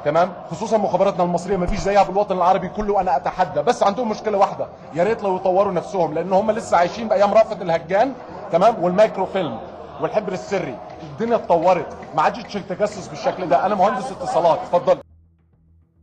تمام، خصوصا مخابراتنا المصريه ما فيش زيها بالوطن العربي كله، انا اتحدى. بس عندهم مشكله واحده، يا ريت لو يطوروا نفسهم، لان هم لسه عايشين بايام رأفت الهجان، تمام، والمايكرو فيلم والحبر السري. الدنيا اتطورت، ما عادش التجسس بالشكل ده. انا مهندس اتصالات. اتفضل.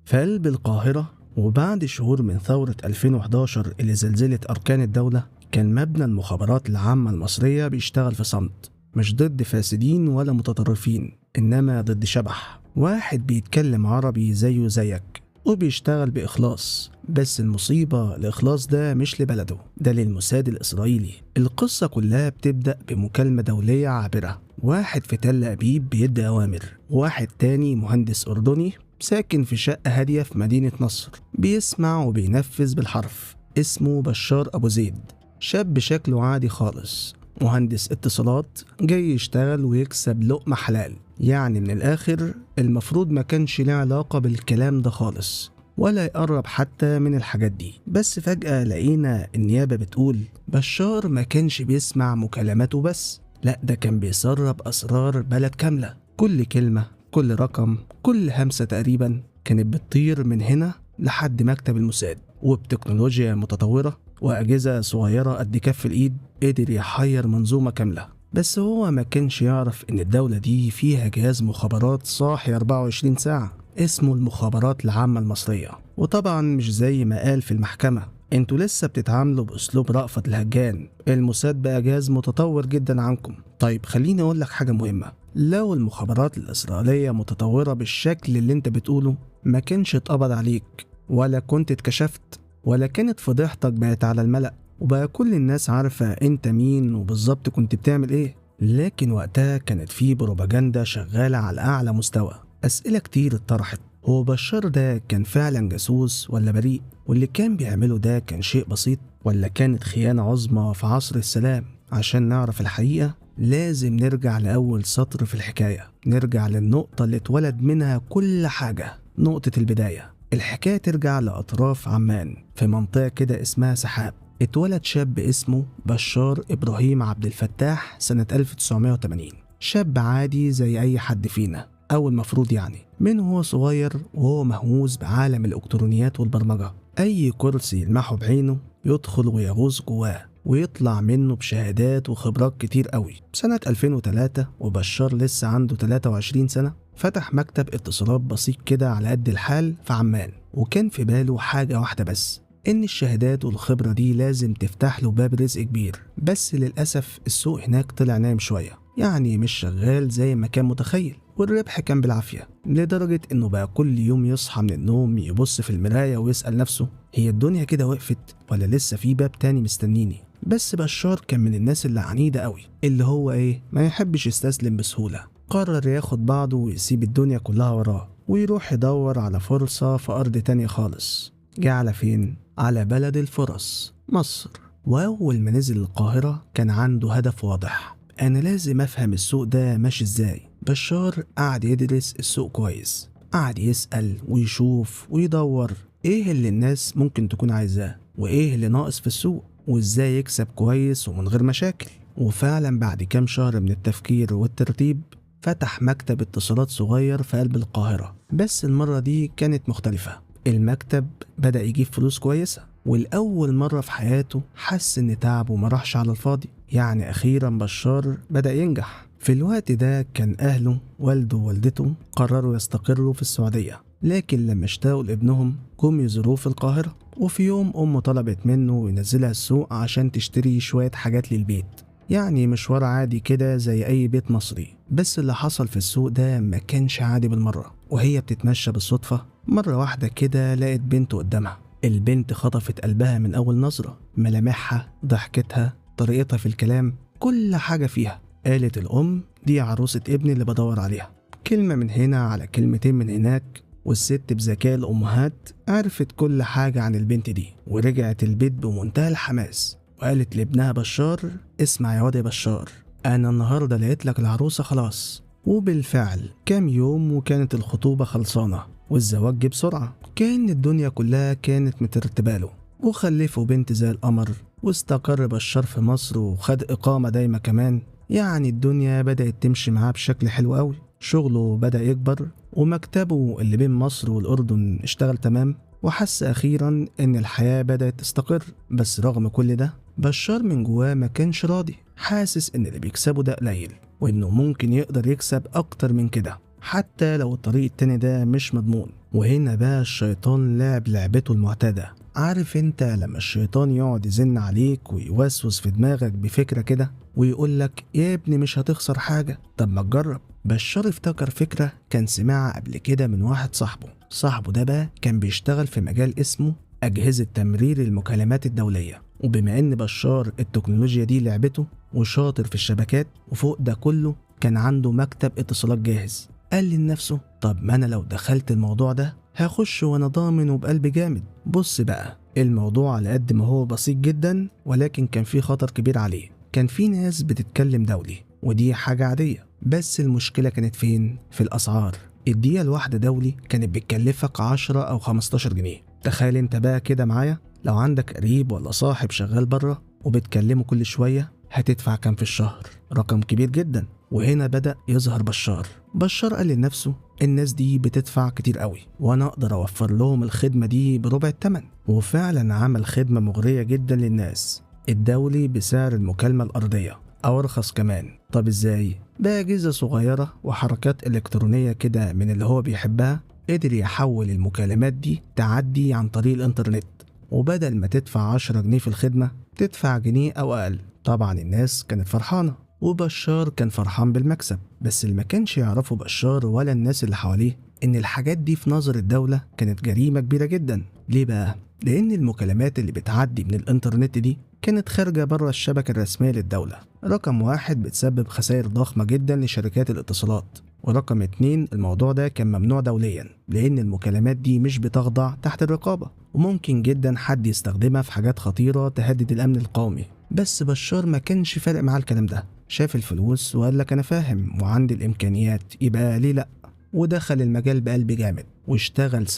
في قلب القاهرة وبعد شهور من ثورة 2011 اللي زلزلت أركان الدولة، كان مبنى المخابرات العامة المصرية بيشتغل في صمت، مش ضد فاسدين ولا متطرفين، إنما ضد شبح واحد بيتكلم عربي زيه زيك وبيشتغل بإخلاص. بس المصيبة الإخلاص ده مش لبلده، ده للموساد الإسرائيلي. القصة كلها بتبدأ بمكالمة دولية عابرة، واحد في تل أبيب بيدي أوامر، واحد تاني مهندس أردني ساكن في شقة هادية في مدينة نصر بيسمع وبينفذ بالحرف. اسمه بشار أبو زيد، شاب شكله عادي خالص، مهندس اتصالات جاي يشتغل ويكسب لقمة حلال. يعني من الآخر المفروض ما كانش له علاقة بالكلام ده خالص ولا يقرب حتى من الحاجات دي. بس فجأة لقينا النيابة بتقول بشار ما كانش بيسمع مكالماته بس، لا ده كان بيسرب أسرار بلد كاملة. كل كلمة، كل رقم، كل همسة تقريبا كانت بتطير من هنا لحد مكتب الموساد. وبتكنولوجيا متطورة وأجهزة صغيرة قد كف الإيد قدر يحير منظومة كاملة. بس هو ما كانش يعرف إن الدولة دي فيها جهاز مخابرات صاحي 24 ساعة اسمه المخابرات العامة المصرية. وطبعا مش زي ما قال في المحكمة، انتوا لسه بتتعاملوا بأسلوب رأفت الهجان، الموساد بقى جهاز متطور جدا عنكم. طيب خليني أقول لك حاجة مهمة، لو المخابرات الإسرائيلية متطورة بالشكل اللي انت بتقوله ما كانش اتقبض عليك ولا كنت اتكشفت ولا كانت فضيحتك بقت على الملأ وبقى كل الناس عارفة انت مين وبالظبط كنت بتعمل ايه. لكن وقتها كانت في بروباجندا شغالة على أعلى مستوى. أسئلة كتير اتطرحت، هو بشار ده كان فعلا جاسوس ولا بريء؟ واللي كان بيعمله ده كان شيء بسيط ولا كانت خيانة عظمى في عصر السلام؟ عشان نعرف الحقيقة لازم نرجع لأول سطر في الحكاية، نرجع للنقطة اللي اتولد منها كل حاجة، نقطة البداية. الحكاية ترجع لأطراف عمان في منطقة كده اسمها سحاب. اتولد شاب اسمه بشار إبراهيم عبد الفتاح سنة 1980، شاب عادي زي أي حد فينا أو المفروض يعني. من هو صغير وهو مهووس بعالم الإلكترونيات والبرمجة، أي كرسي يلمحه بعينه يدخل ويغوص جواه ويطلع منه بشهادات وخبرات كتير قوي. سنة 2003 وبشار لسه عنده 23 سنة فتح مكتب اتصالات بسيط كده على قد الحال في عمان، وكان في باله حاجة واحدة بس، إن الشهادات والخبرة دي لازم تفتح له باب رزق كبير. بس للأسف السوق هناك طلع نايم شوية، يعني مش شغال زي ما كان متخيل، والربح كان بالعافية، لدرجة إنه بقى كل يوم يصحى من النوم يبص في المراية ويسأل نفسه هي الدنيا كده وقفت ولا لسه في باب تاني مستنيني؟ بس بشار كان من الناس اللي عنيدة قوي، اللي هو إيه، ما يحبش يستسلم بسهولة. قرر ياخد بعضه ويسيب الدنيا كلها وراه ويروح يدور على فرصة في أرض تانية خالص. جه على فين؟ على بلد الفرص، مصر. وأول ما نزل القاهرة كان عنده هدف واضح، أنا لازم أفهم السوق ده ماشي إزاي. بشار قعد يدرس السوق كويس، قعد يسأل ويشوف ويدور إيه اللي الناس ممكن تكون عايزاه وإيه اللي ناقص في السوق وإزاي يكسب كويس ومن غير مشاكل. وفعلا بعد كام شهر من التفكير والترتيب فتح مكتب اتصالات صغير في قلب القاهرة. بس المرة دي كانت مختلفة، المكتب بدأ يجيب فلوس كويسة، والأول مرة في حياته حس إن تعبه ما راحش على الفاضي. يعني أخيرا بشار بدأ ينجح. في الوقت ده كان أهله والده ووالدته قرروا يستقروا في السعودية، لكن لما اشتاقوا لابنهم جم يزوروه في القاهرة. وفي يوم أمه طلبت منه ينزلها السوق عشان تشتري شوية حاجات للبيت، يعني مشوار عادي كده زي أي بيت مصري. بس اللي حصل في السوق ده ما كانش عادي بالمرة. وهي بتتمشى بالصدفة مرة واحدة كده لقت بنت قدامها. البنت خطفت قلبها من أول نظرة، ملامحها، ضحكتها، طريقتها في الكلام، كل حاجة فيها. قالت الأم دي عروسة ابني اللي بدور عليها. كلمة من هنا على كلمتين من هناك والست بذكاء الأمهات عرفت كل حاجة عن البنت دي، ورجعت البيت بمنتهى الحماس وقالت لابنها بشار اسمع يا واد يا بشار، أنا النهاردة لقيت لك العروسة خلاص. وبالفعل كام يوم وكانت الخطوبة خلصانة والزواج جه بسرعة. كان الدنيا كلها كانت مترتبة له، وخلفوا بنت زي القمر، واستقر بشار في مصر وخد إقامة دايمة كمان. يعني الدنيا بدأت تمشي معاه بشكل حلو قوي. شغله بدأ يكبر ومكتبه اللي بين مصر والأردن اشتغل تمام، وحس أخيرا إن الحياة بدأت تستقر. بس رغم كل ده بشار من جواه ما كانش راضي، حاسس إن اللي بيكسبه ده قليل وإنه ممكن يقدر يكسب أكتر من كده حتى لو الطريق التاني ده مش مضمون. وهنا بقى الشيطان لعب لعبته المعتادة. عارف انت لما الشيطان يقعد يزن عليك ويوسوس في دماغك بفكرة كده ويقولك يا ابني مش هتخسر حاجة، طب ما تجرب. بشار افتكر فكرة كان سمعها قبل كده من واحد صاحبه ده بقى كان بيشتغل في مجال اسمه أجهزة تمرير المكالمات الدولية. وبما ان بشار التكنولوجيا دي لعبته وشاطر في الشبكات وفوق ده كله كان عنده مكتب اتصالات جاهز، قال لنفسه طب ما انا لو دخلت الموضوع ده هخش وانا ضامن وبقلب جامد. بص بقى، الموضوع على قد ما هو بسيط جدا ولكن كان فيه خطر كبير عليه. كان في ناس بتتكلم دولي ودي حاجة عادية، بس المشكلة كانت فين؟ في الأسعار. الدقيقة الواحدة دولي كانت بتكلفك 10 أو 15 جنيه. تخيل انت بقى كده معايا، لو عندك قريب ولا صاحب شغال بره وبتكلمه كل شوية هتدفع كام في الشهر؟ رقم كبير جدا. وهنا بدأ يظهر بشار قال لنفسه الناس دي بتدفع كتير قوي وانا اقدر اوفر لهم الخدمة دي بربع الثمن. وفعلا عمل خدمة مغرية جدا للناس، الدولي بسعر المكالمة الأرضية أو أرخص كمان. طب إزاي؟ بأجهزة صغيرة وحركات إلكترونية كده من اللي هو بيحبها قدر يحول المكالمات دي تعدي عن طريق الإنترنت، وبدل ما تدفع 10 جنيه في الخدمة تدفع جنيه أو أقل. طبعا الناس كانت فرحانة وبشار كان فرحان بالمكسب، بس اللي ما كانش يعرفه بشار ولا الناس اللي حواليه إن الحاجات دي في نظر الدولة كانت جريمة كبيرة جدا. ليه بقى؟ لأن المكالمات اللي بتعدي من الإنترنت دي كانت خارجة بره الشبكة الرسمية للدولة. رقم 1 بتسبب خسائر ضخمة جدا لشركات الاتصالات، ورقم 2 الموضوع ده كان ممنوع دوليا لأن المكالمات دي مش بتخضع تحت الرقابة وممكن جدا حد يستخدمها في حاجات خطيرة تهدد الأمن القومي. بس بشار ما كانش فارق معاه الكلام ده، شاف الفلوس وقال لك أنا فاهم وعندي الإمكانيات يبقى ليه لأ، ودخل المجال بقلب جامد واشتغل 1.5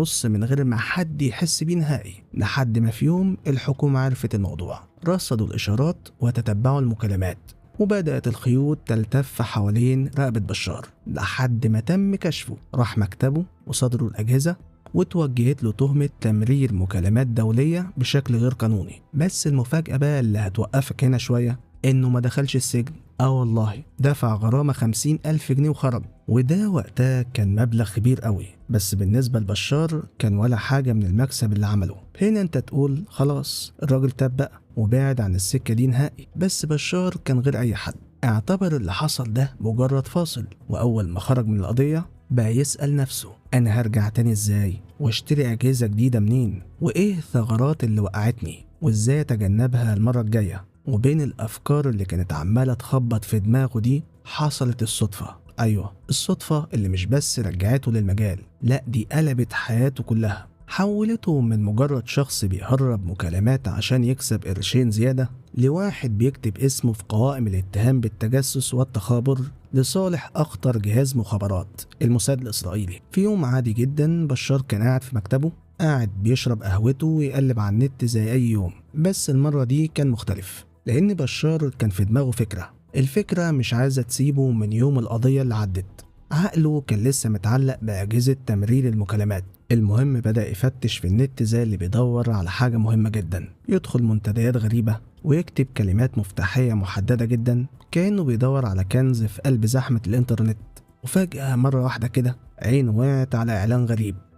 سنة من غير ما حد يحس بيه نهائي، لحد ما في يوم الحكومة عرفت الموضوع، رصدوا الإشارات وتتبعوا المكالمات وبدأت الخيوط تلتف حوالين رقبة بشار لحد ما تم كشفه. راح مكتبه وصدروا الأجهزة وتوجهت له تهمة تمرير مكالمات دولية بشكل غير قانوني. بس المفاجأة بقى اللي هتوقفك هنا شوية إنه ما دخلش السجن، والله دفع غرامة 50,000 جنيه وخرج، وده وقتها كان مبلغ كبير قوي، بس بالنسبة لبشار كان ولا حاجة من المكسب اللي عمله. هنا انت تقول خلاص الراجل تاب بقى وبعد عن السكة دي نهائي، بس بشار كان غير أي حد، اعتبر اللي حصل ده مجرد فاصل. وأول ما خرج من القضية بقى يسأل نفسه أنا هرجع تاني إزاي؟ واشتري أجهزة جديدة منين؟ وإيه الثغرات اللي وقعتني؟ وإزاي أتجنبها المرة الجاية؟ وبين الأفكار اللي كانت عمالة تخبط في دماغه دي حصلت الصدفة. أيوة، الصدفة اللي مش بس رجعته للمجال، لأ دي قلبت حياته كلها، حولته من مجرد شخص بيهرب مكالمات عشان يكسب قرشين زيادة لواحد بيكتب اسمه في قوائم الاتهام بالتجسس والتخابر لصالح أخطر جهاز مخابرات، الموساد الإسرائيلي. في يوم عادي جدا بشار كان قاعد في مكتبه، قاعد بيشرب قهوته ويقلب على النت زي أي يوم، بس المرة دي كان مختلف لأن بشار كان في دماغه فكرة، الفكرة مش عايزة تسيبه من يوم القضية اللي عدت. عقله كان لسه متعلق بأجهزة تمرير المكالمات. المهم بدأ يفتش في النت زي اللي بيدور على حاجة مهمة جدا، يدخل منتديات غريبة ويكتب كلمات مفتاحية محددة جدا كأنه بيدور على كنز في قلب زحمة الإنترنت. وفجأة مرة واحدة كده عينه وقعت على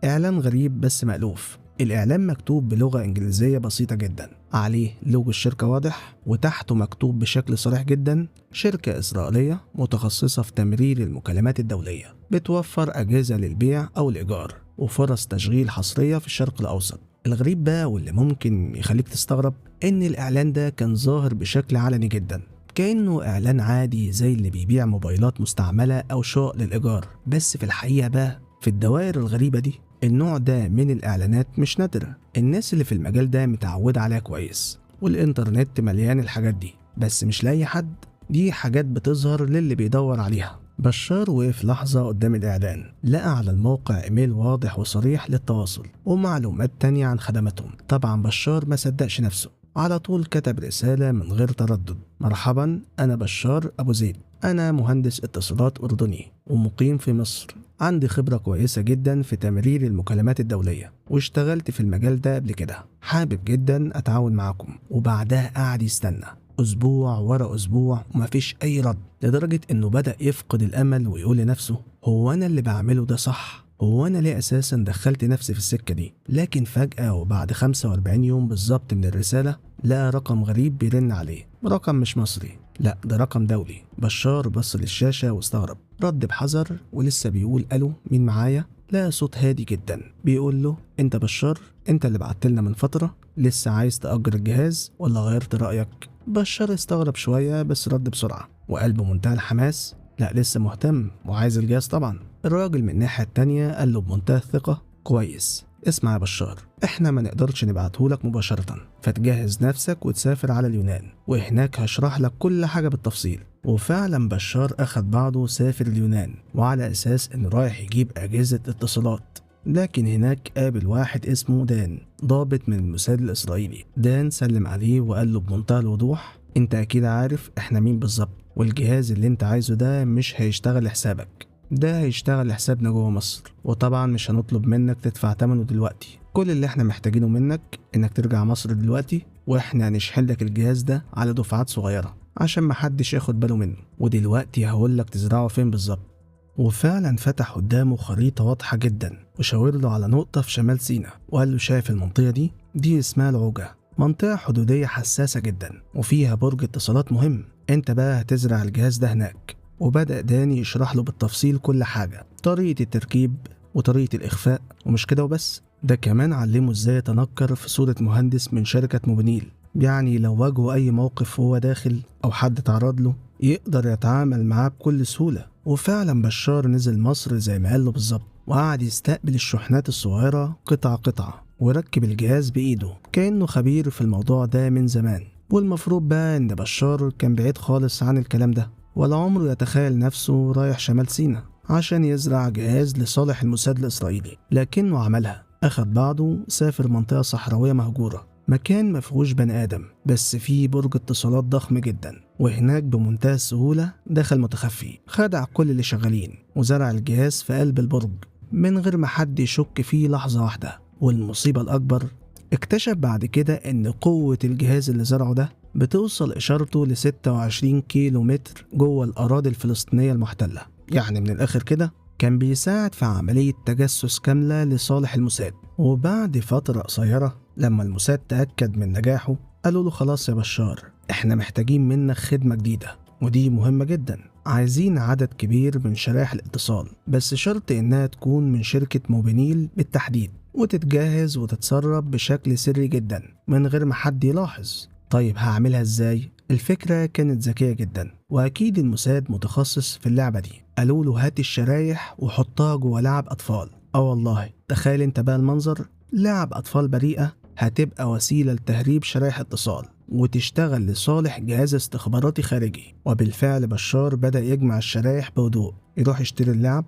إعلان غريب بس مألوف. الإعلان مكتوب بلغة إنجليزية بسيطة جدا، عليه لوجو الشركة واضح وتحته مكتوب بشكل صريح جدا شركة إسرائيلية متخصصة في تمرير المكالمات الدولية، بتوفر أجهزة للبيع أو الإيجار وفرص تشغيل حصرية في الشرق الأوسط. الغريب بقى واللي ممكن يخليك تستغرب إن الإعلان ده كان ظاهر بشكل علني جدا، كأنه إعلان عادي زي اللي بيبيع موبايلات مستعملة أو شقق للإيجار. بس في الحقيقة بقى في الدوائر الغريبة دي النوع ده من الإعلانات مش نادرة، الناس اللي في المجال ده متعودة عليها كويس والإنترنت مليان الحاجات دي، بس مش لأي حد، دي حاجات بتظهر للي بيدور عليها. بشار وقف لحظة قدام الإعلان، لقى على الموقع إيميل واضح وصريح للتواصل ومعلومات تانية عن خدماتهم. طبعا بشار ما صدقش نفسه، على طول كتب رسالة من غير تردد: مرحبا، أنا بشار أبو زيد، أنا مهندس اتصالات أردني ومقيم في مصر، عندي خبرة كويسة جدا في تمرير المكالمات الدولية واشتغلت في المجال ده قبل كده، حابب جدا أتعاون معكم. وبعدها قعد يستنى أسبوع ورا أسبوع ومفيش أي رد، لدرجة إنه بدأ يفقد الأمل ويقول لنفسه هو أنا اللي بعمله ده صح؟ هو أنا ليه أساسا دخلت نفسي في السكة دي؟ لكن فجأة وبعد 45 يوم بالظبط من الرسالة لقى رقم غريب بيرن عليه، رقم مش مصري، لا ده رقم دولي. بشار بص للشاشة واستغرب، رد بحذر ولسه بيقول ألو مين معايا؟ لقى صوت هادي جدا بيقول له انت بشار؟ انت اللي بعتلنا من فترة، لسه عايز تأجر الجهاز ولا غيرت رأيك؟ بشار استغرب شوية بس رد بسرعة وقلبه منتهى الحماس، لا لسه مهتم وعايز الجهاز طبعا. الراجل من الناحية التانية قال له بمنتهى الثقة كويس، اسمع يا بشار، احنا ما نقدرش نبعتهولك مباشرة، فتجهز نفسك وتسافر على اليونان وهناك هشرح لك كل حاجة بالتفصيل. وفعلا بشار اخد بعضه وسافر اليونان، وعلى اساس انه رايح يجيب اجهزة اتصالات. لكن هناك قابل واحد اسمه دان، ضابط من الموساد الاسرائيلي. دان سلم عليه وقال له بمنتهى الوضوح انت اكيد عارف احنا مين بالظبط، والجهاز اللي انت عايزه ده مش هيشتغل لحسابك، ده هيشتغل لحسابنا جوه مصر، وطبعا مش هنطلب منك تدفع ثمنه دلوقتي، كل اللي احنا محتاجينه منك انك ترجع مصر دلوقتي واحنا هنشحن لك الجهاز ده على دفعات صغيرة عشان محدش ياخد باله منه، ودلوقتي هقولك تزرعه فين بالظبط. وفعلا فتح قدامه خريطة واضحة جدا وشاور له على نقطة في شمال سيناء وقال له شايف المنطقة دي اسمها العوجة، منطقة حدودية حساسة جدا وفيها برج اتصالات مهم، انت بقى هتزرع الجهاز ده هناك. وبدأ داني يشرح له بالتفصيل كل حاجة، طريقة التركيب وطريقة الإخفاء، ومش كده وبس، ده كمان علمه ازاي يتنكر في صورة مهندس من شركة موبينيل، يعني لو واجهه أي موقف وهو داخل أو حد تعرض له يقدر يتعامل معاه بكل سهولة. وفعلا بشار نزل مصر زي ما قال له بالظبط، وقعد يستقبل الشحنات الصغيرة قطعة قطعة وركب الجهاز بإيده كأنه خبير في الموضوع ده من زمان. والمفروض بقى إن بشار كان بعيد خالص عن الكلام ده، ولا عمره يتخيل نفسه رايح شمال سيناء عشان يزرع جهاز لصالح الموساد الإسرائيلي، لكنه عملها، أخد بعضه سافر منطقة صحراوية مهجورة، مكان مفيهوش بني آدم بس فيه برج اتصالات ضخم جدا، وهناك بمنتهى السهولة دخل متخفي خدع كل اللي شغالين وزرع الجهاز في قلب البرج من غير ما حد يشك فيه لحظة واحدة. والمصيبة الأكبر اكتشف بعد كده إن قوة الجهاز اللي زرعه ده بتوصل إشارته ل 26 كيلو متر جوه الأراضي الفلسطينية المحتلة، يعني من الآخر كده كان بيساعد في عملية تجسس كاملة لصالح الموساد. وبعد فترة قصيرة لما الموساد تأكد من نجاحه قالوا له خلاص يا بشار احنا محتاجين منك خدمة جديدة ودي مهمة جدا، عايزين عدد كبير من شرائح الاتصال بس شرط انها تكون من شركة موبينيل بالتحديد وتتجهز وتتسرب بشكل سري جدا من غير ما حد يلاحظ. طيب هعملها ازاي؟ الفكرة كانت ذكية جدا واكيد الموساد متخصص في اللعبة دي، قالوا له هات الشرايح وحطها جوه لعب اطفال. والله تخيل انت بقى المنظر، لعب اطفال بريئة هتبقى وسيلة لتهريب شرايح اتصال وتشتغل لصالح جهاز استخباراتي خارجي. وبالفعل بشار بدأ يجمع الشرايح بهدوء، يروح يشتري اللعب،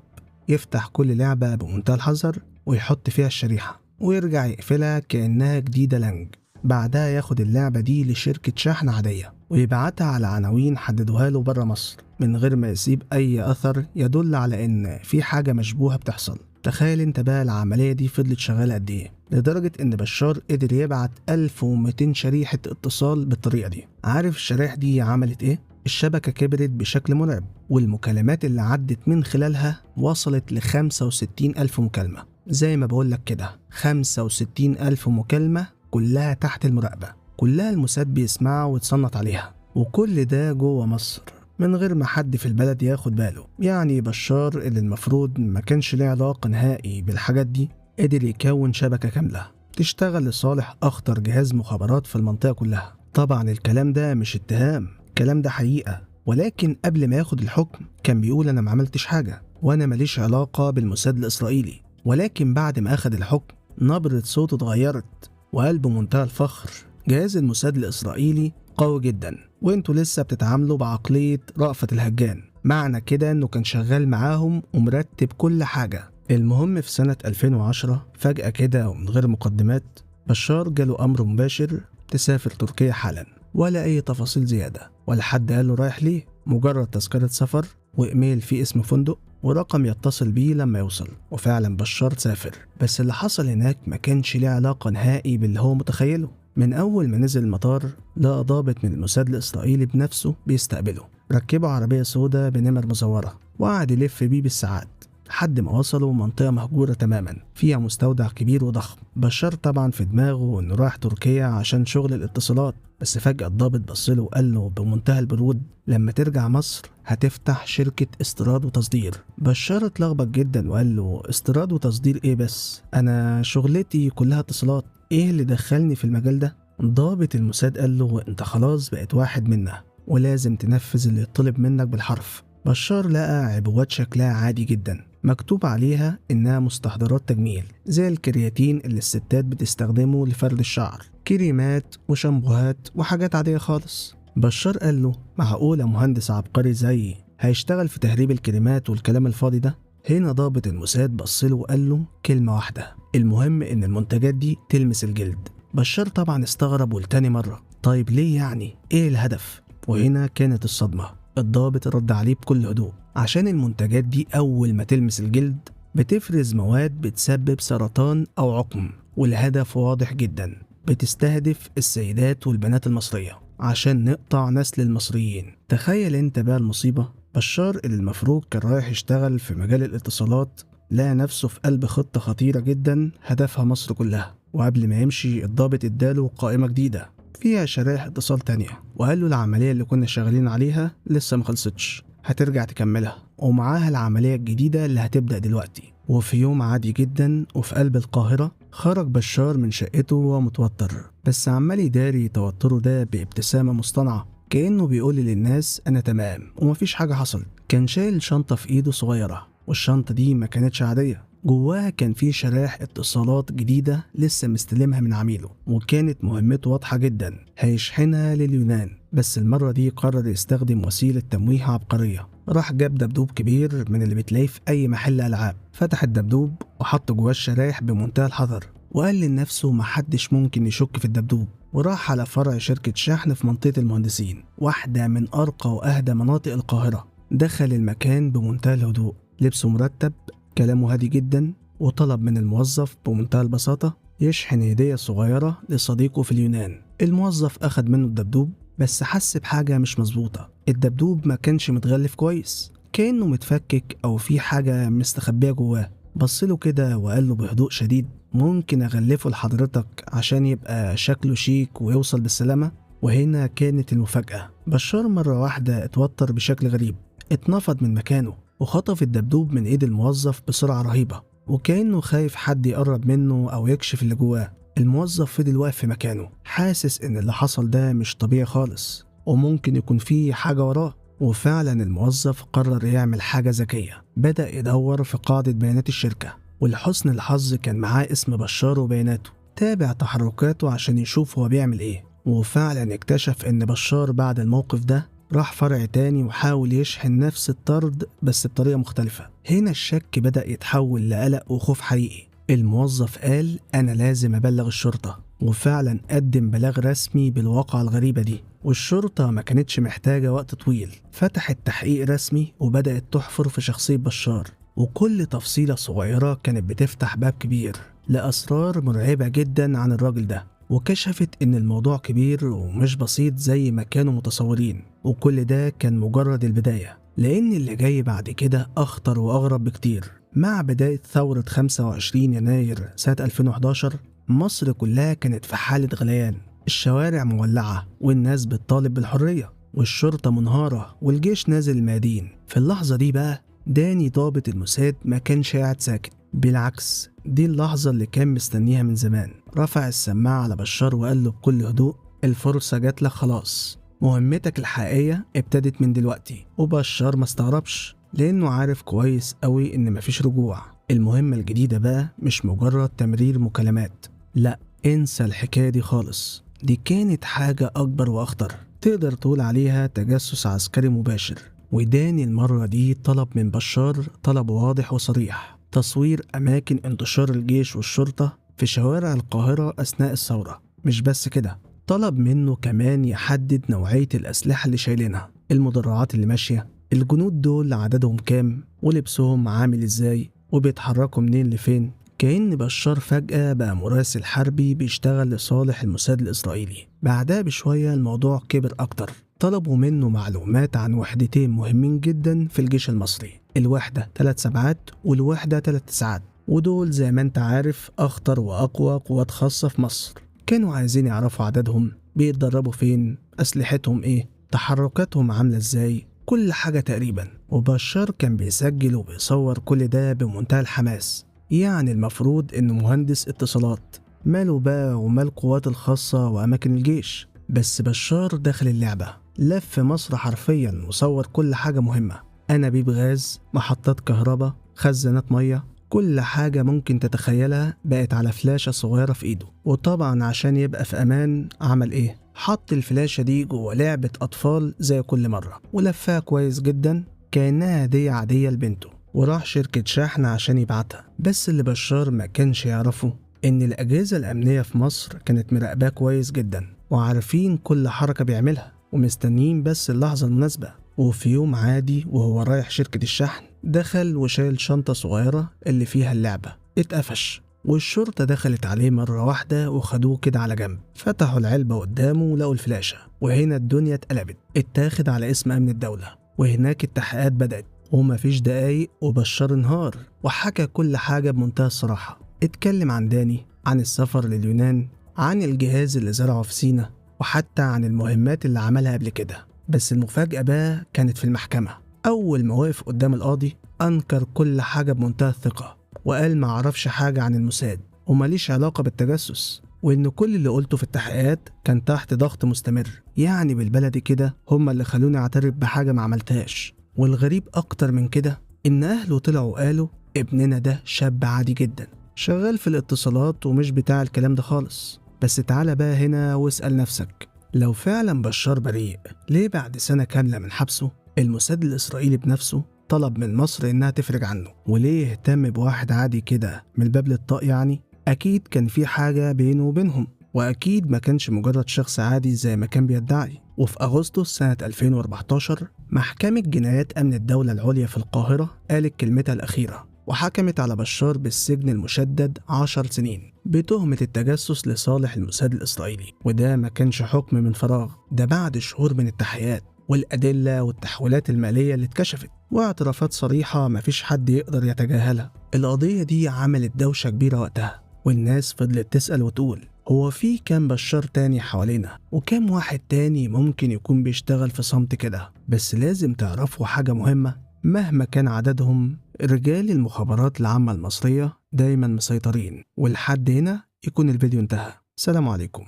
يفتح كل لعبة بمنتهى الحذر ويحط فيها الشريحة ويرجع يقفلها كأنها جديدة لنج. بعدها ياخد اللعبة دي لشركة شحن عادية ويبعتها على عناوين حددوها له برا مصر من غير ما يسيب أي أثر يدل على إن في حاجة مشبوهة بتحصل. تخيل انت بقى العملية دي فضلت شغالة قد ايه، لدرجة ان بشار قدر يبعت 1200 شريحة اتصال بالطريقة دي. عارف الشرائح دي عملت ايه؟ الشبكة كبرت بشكل مرعب والمكالمات اللي عدت من خلالها وصلت ل65 ألف مكالمة، زي ما بقولك كده 65 ألف مكالمة كلها تحت المراقبة، كلها الموساد بيسمعها ويتصنت عليها، وكل ده جوه مصر من غير ما حد في البلد ياخد باله. يعني بشار اللي المفروض ما كانش له علاقة نهائي بالحاجات دي قدر يكون شبكة كاملة تشتغل لصالح أخطر جهاز مخابرات في المنطقة كلها. طبعا الكلام ده مش اتهام، الكلام ده حقيقة، ولكن قبل ما ياخد الحكم كان بيقول أنا ما عملتش حاجة وأنا ماليش علاقة بالموساد الإسرائيلي. ولكن بعد ما أخد الحكم نبرة صوته اتغيرت وقال بمنتهى الفخر جهاز الموساد الإسرائيلي قوي جدا وانتوا لسه بتتعاملوا بعقلية رأفت الهجان، معنى كده انه كان شغال معاهم ومرتب كل حاجة. المهم في سنة 2010 فجأة كده ومن غير مقدمات بشار جاله أمر مباشر تسافر تركيا حالا، ولا أي تفاصيل زيادة ولا حد قال له رايح ليه مجرد تذكرة سفر وإيميل فيه اسم فندق ورقم يتصل بيه لما يوصل. وفعلا بشار سافر، بس اللي حصل هناك ما كانش ليه علاقة نهائي باللي هو متخيله. من أول ما نزل المطار لقى ضابط من الموساد الإسرائيلي بنفسه بيستقبله، ركبه عربية سوداء بنمر مزورة وقعد يلف بيه بالساعات لحد ما وصلوا منطقة مهجورة تماما فيها مستودع كبير وضخم. بشار طبعا في دماغه انه رايح تركيا عشان شغل الاتصالات، بس فجأة الضابط بصله وقال له بمنتهى البرود لما ترجع مصر هتفتح شركة استيراد وتصدير. بشار اتلخبط جدا وقال له استيراد وتصدير ايه بس؟ انا شغلتي كلها اتصالات، ايه اللي دخلني في المجال ده؟ ضابط الموساد قال له انت خلاص بقيت واحد منا ولازم تنفذ اللي يطلب منك بالحرف. بشار لقى عبوات شكلها عادي جدا مكتوب عليها إنها مستحضرات تجميل زي الكرياتين اللي الستات بتستخدمه لفرد الشعر، كريمات وشامبوهات وحاجات عادية خالص. بشار قال له معقولة مهندس عبقري زيي هيشتغل في تهريب الكريمات والكلام الفاضي ده؟ هنا ضابط الموساد بصله وقال له كلمة واحدة، المهم إن المنتجات دي تلمس الجلد. بشار طبعا استغرب ولتاني مرة، طيب ليه يعني؟ إيه الهدف؟ وهنا كانت الصدمة. الضابط رد عليه بكل هدوء، عشان المنتجات دي أول ما تلمس الجلد بتفرز مواد بتسبب سرطان أو عقم، والهدف واضح جدا، بتستهدف السيدات والبنات المصرية عشان نقطع نسل المصريين. تخيل انت بقى المصيبة، بشار اللي المفروض كان رايح يشتغل في مجال الاتصالات لقى نفسه في قلب خطة خطيرة جدا هدفها مصر كلها. وقبل ما يمشي الضابط اداله قائمة جديدة فيها شرائح اتصال تانية وقال له العملية اللي كنا شغالين عليها لسه مخلصتش، هترجع تكملها ومعاها العملية الجديدة اللي هتبدأ دلوقتي. وفي يوم عادي جدا وفي قلب القاهرة خرج بشار من شقته وهو متوتر، بس عمال يداري توتره ده بابتسامة مصطنعة كأنه بيقول للناس أنا تمام ومفيش حاجة حصلت. كان شايل شنطة في إيده صغيرة، والشنطة دي ما كانتش عادية، جواها كان في شرائح اتصالات جديدة لسه مستلمها من عميله، وكانت مهمته واضحة جدا، هيشحنها لليونان. بس المرة دي قرر يستخدم وسيلة تمويه عبقرية. راح جاب دبدوب كبير من اللي بتلاقيه في أي محل ألعاب، فتح الدبدوب وحط جواه الشرايح بمنتهى الحذر، وقال لنفسه محدش ممكن يشك في الدبدوب. وراح على فرع شركة شحن في منطقة المهندسين، واحدة من أرقى وأهدى مناطق القاهرة. دخل المكان بمنتهى الهدوء، لبسه مرتب، كلامه هادي جدا، وطلب من الموظف بمنتهى البساطة يشحن هدية صغيرة لصديقه في اليونان. الموظف أخد منه الدبدوب بس حس بحاجة مش مظبوطة، الدبدوب ما كانش متغلف كويس، كأنه متفكك أو في حاجة مستخبية جواه. بصله كده وقال له بهدوء شديد ممكن أغلفه لحضرتك عشان يبقى شكله شيك ويوصل بالسلامة؟ وهنا كانت المفاجأة، بشار مرة واحدة اتوتر بشكل غريب، اتنفض من مكانه وخطف الدبدوب من ايد الموظف بسرعة رهيبة، وكأنه خايف حد يقرب منه أو يكشف اللي جواه. الموظف فضل واقف في مكانه حاسس إن اللي حصل ده مش طبيعي خالص وممكن يكون فيه حاجة وراه. وفعلا الموظف قرر يعمل حاجة ذكية، بدأ يدور في قاعدة بيانات الشركة، ولحسن الحظ كان معاه اسم بشار وبياناته. تابع تحركاته عشان يشوف هو بيعمل ايه، وفعلا اكتشف ان بشار بعد الموقف ده راح فرع تاني وحاول يشحن نفس الطرد بس بطريقة مختلفة. هنا الشك بدأ يتحول لقلق وخوف حقيقي. الموظف قال أنا لازم أبلغ الشرطة، وفعلا قدم بلاغ رسمي بالواقعة الغريبة دي، والشرطة ما كانتش محتاجة وقت طويل، فتحت تحقيق رسمي وبدأت تحفر في شخصية بشار، وكل تفصيلة صغيرة كانت بتفتح باب كبير لأسرار مرعبة جدا عن الراجل ده، وكشفت إن الموضوع كبير ومش بسيط زي ما كانوا متصورين. وكل ده كان مجرد البداية، لأن اللي جاي بعد كده أخطر وأغرب بكتير. مع بداية ثورة 25 يناير سنة 2011 مصر كلها كانت في حالة غليان، الشوارع مولعة والناس بتطالب بالحرية، والشرطة منهارة والجيش نازل الميادين. في اللحظة دي بقى داني ضابط الموساد ما كانش قاعد ساكت، بالعكس دي اللحظة اللي كان مستنيها من زمان. رفع السماعة على بشار وقال له بكل هدوء الفرصة جات لك خلاص، مهمتك الحقيقية ابتدت من دلوقتي. وبشار ما استغربش لأنه عارف كويس قوي إن مفيش رجوع. المهمة الجديدة بقى مش مجرد تمرير مكالمات، لا انسى الحكاية دي خالص، دي كانت حاجة أكبر وأخطر، تقدر تقول عليها تجسس عسكري مباشر. وداني المرة دي طلب من بشار طلب واضح وصريح، تصوير أماكن انتشار الجيش والشرطة في شوارع القاهرة أثناء الثورة. مش بس كده، طلب منه كمان يحدد نوعية الأسلحة اللي شايلينها، المدرعات اللي ماشية، الجنود دول عددهم كام ولبسهم عامل ازاي وبيتحركوا منين لفين. كأن بشار فجأة بقى مراسل حربي بيشتغل لصالح الموساد الإسرائيلي. بعدها بشوية الموضوع كبر أكتر، طلبوا منه معلومات عن وحدتين مهمين جدا في الجيش المصري، الوحدة 3 سبعات والوحدة 3 تسعات، ودول زي ما انت عارف أخطر وأقوى قوات خاصة في مصر. كانوا عايزين يعرفوا عددهم، بيتدربوا فين، أسلحتهم إيه، تحركاتهم عاملة إزاي، كل حاجة تقريبا. وبشار كان بيسجل وبيصور كل ده بمنتهى الحماس. يعني المفروض إنه مهندس اتصالات، ماله بقى ومال القوات الخاصة وأماكن الجيش. بس بشار دخل اللعبة، لف مصر حرفيا وصور كل حاجة مهمة، أنابيب غاز، محطات كهرباء، خزانات مية، كل حاجة ممكن تتخيلها بقت على فلاشة صغيرة في إيده. وطبعا عشان يبقى في أمان عمل إيه؟ حط الفلاشة دي جوه لعبة أطفال زي كل مرة ولفها كويس جدا كأنها هدية عادية لبنته، وراح شركة شحن عشان يبعتها. بس اللي بشار ما كانش يعرفه إن الأجهزة الأمنية في مصر كانت مراقباه كويس جدا وعارفين كل حركة بيعملها ومستنيين بس اللحظة المناسبة. وفي يوم عادي وهو رايح شركة الشحن دخل وشايل شنطة صغيرة اللي فيها اللعبة، اتقفش والشرطة دخلت عليه مرة واحدة وخدوه كده على جنب، فتحوا العلبة قدامه ولقوا الفلاشة. وهنا الدنيا اتقلبت، اتاخد على اسم أمن الدولة. وهناك التحقيقات بدأت، ومفيش دقايق وبشار انهار وحكى كل حاجة بمنتهى الصراحة. اتكلم عن داني، عن السفر لليونان، عن الجهاز اللي زرعه في سينا، وحتى عن المهمات اللي عملها قبل كده. بس المفاجأة بقى كانت في المحكمة. أول ما وقف قدام القاضي أنكر كل حاجة بمنتهى الثقة، وقال ما عرفش حاجة عن الموساد وماليش علاقة بالتجسس، وإن كل اللي قلته في التحقيقات كان تحت ضغط مستمر. يعني بالبلدي كده هما اللي خلوني أعترف بحاجة ما عملتهاش. والغريب أكتر من كده إن أهله طلعوا قالوا ابننا ده شاب عادي جدا شغال في الاتصالات ومش بتاع الكلام ده خالص. بس تعالى بقى هنا واسأل نفسك، لو فعلا بشار بريء، ليه بعد سنة كاملة من حبسه الموساد الإسرائيلي بنفسه طلب من مصر إنها تفرج عنه؟ وليه اهتم بواحد عادي كده من الباب للطاق؟ يعني أكيد كان في حاجة بينه وبينهم، وأكيد ما كانش مجرد شخص عادي زي ما كان بيدعي. وفي أغسطس سنة 2014 محكمة جنايات أمن الدولة العليا في القاهرة قالت كلمتها الأخيرة، وحكمت على بشار بالسجن المشدد 10 سنين بتهمة التجسس لصالح الموساد الإسرائيلي. وده ما كانش حكم من فراغ، ده بعد شهور من التحقيقات والأدلة والتحويلات المالية اللي اتكشفت واعترافات صريحة مفيش حد يقدر يتجاهلها. القضية دي عملت دوشة كبيرة وقتها، والناس فضلت تسأل وتقول هو في كام بشار تاني حوالينا، وكام واحد تاني ممكن يكون بيشتغل في صمت كده. بس لازم تعرفوا حاجة مهمة، مهما كان عددهم رجال المخابرات العامة المصرية دايما مسيطرين. ولحد هنا يكون الفيديو انتهى. سلام عليكم.